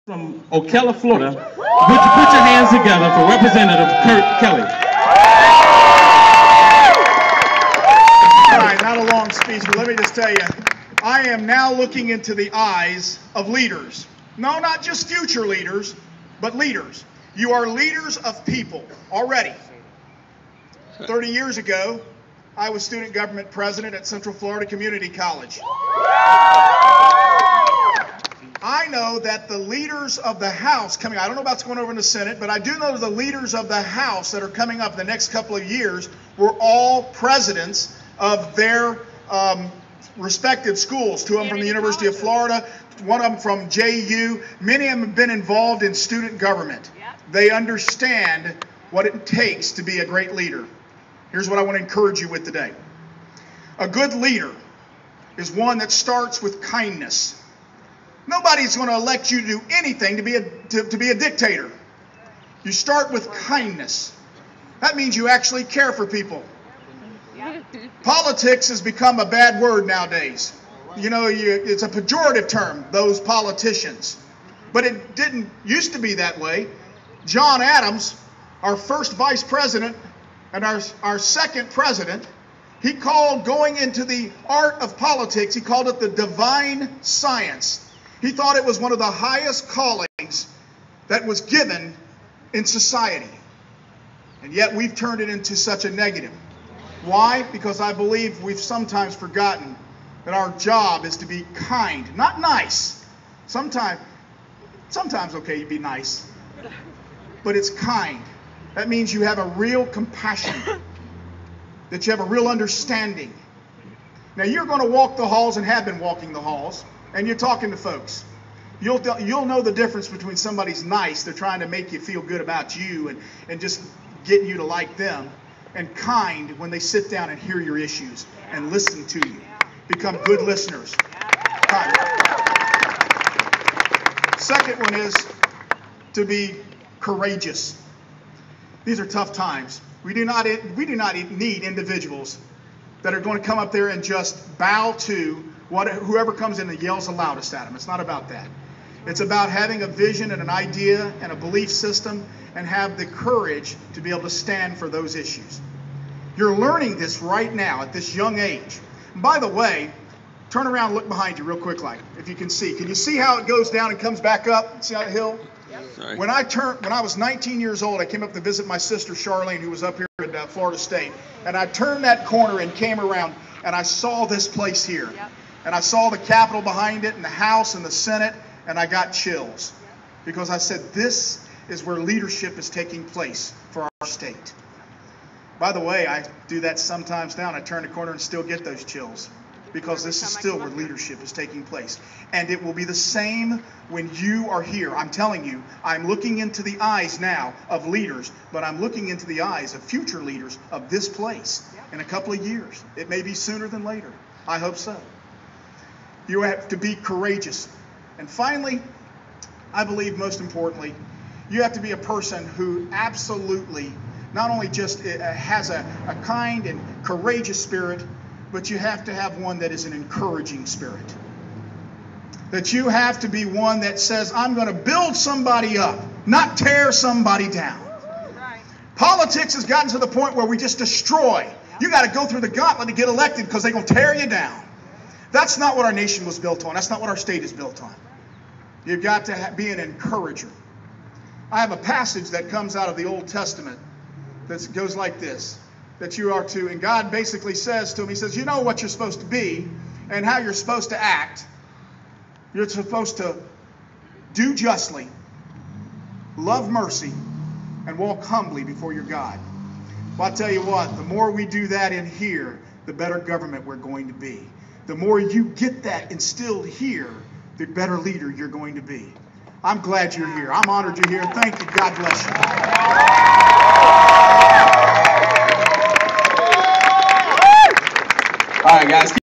From Ocala, Florida, would you put your hands together for Representative Kurt Kelly? All right, not a long speech, but let me just tell you, I am now looking into the eyes of leaders. No, not just future leaders, but leaders. You are leaders of people already. 30 years ago, I was student government president at Central Florida Community College. I know that the leaders of the House coming, I don't know about what's going over in the Senate, but I do know the leaders of the House that are coming up in the next couple of years were all presidents of their respective schools. Two of them from the University of Florida, one of them from JU. Many of them have been involved in student government. They understand what it takes to be a great leader. Here's what I want to encourage you with today. A good leader is one that starts with kindness. Nobody's going to elect you to do anything to be a dictator. You start with kindness. That means you actually care for people. Politics has become a bad word nowadays. You know, it's a pejorative term, those politicians. But it didn't used to be that way. John Adams, our first vice president and our second president, he called going into the art of politics, he called it the divine science. He thought it was one of the highest callings that was given in society. And yet we've turned it into such a negative. Why? Because I believe we've sometimes forgotten that our job is to be kind, not nice. Sometimes okay, you be nice, but it's kind. That means you have a real compassion, that you have a real understanding. Now you're going to walk the halls and have been walking the halls, and you're talking to folks. You'll know the difference between somebody's nice, they're trying to make you feel good about you and just getting you to like them, and kind when they sit down and hear your issues and listen to you. Become good listeners. Kind. Second one is to be courageous. These are tough times. We do not need individuals that are going to come up there and just bow to whoever comes in and yells the loudest at them. It's not about that. It's about having a vision and an idea and a belief system and have the courage to be able to stand for those issues. You're learning this right now at this young age. And by the way, turn around and look behind you real quick, like, if you can see. Can you see how it goes down and comes back up? See that hill? Yep. When I was 19 years old, I came up to visit my sister Charlene, who was up here at Florida State. And I turned that corner and came around, and I saw this place here. Yep. And I saw the Capitol behind it, and the House and the Senate, and I got chills. Because I said, this is where leadership is taking place for our state. By the way, I do that sometimes now, and I turn the corner and still get those chills. Because this is still where leadership is taking place. And it will be the same when you are here. I'm telling you, I'm looking into the eyes now of leaders, but I'm looking into the eyes of future leaders of this place in a couple of years. It may be sooner than later. I hope so. You have to be courageous. And finally, I believe most importantly, you have to be a person who absolutely not only just has a kind and courageous spirit, but you have to have one that is an encouraging spirit. That you have to be one that says, I'm going to build somebody up, not tear somebody down. Right. Politics has gotten to the point where we just destroy. You got to go through the gauntlet to get elected because they're going to tear you down. That's not what our nation was built on. That's not what our state is built on. You've got to be an encourager. I have a passage that comes out of the Old Testament that goes like this. That you are to, and God basically says to him, he says, you know what you're supposed to be and how you're supposed to act. You're supposed to do justly, love mercy, and walk humbly before your God. Well, I'll tell you what, the more we do that in here, the better government we're going to be. The more you get that instilled here, the better leader you're going to be. I'm glad you're here. I'm honored you're here. Thank you. God bless you. All right, guys.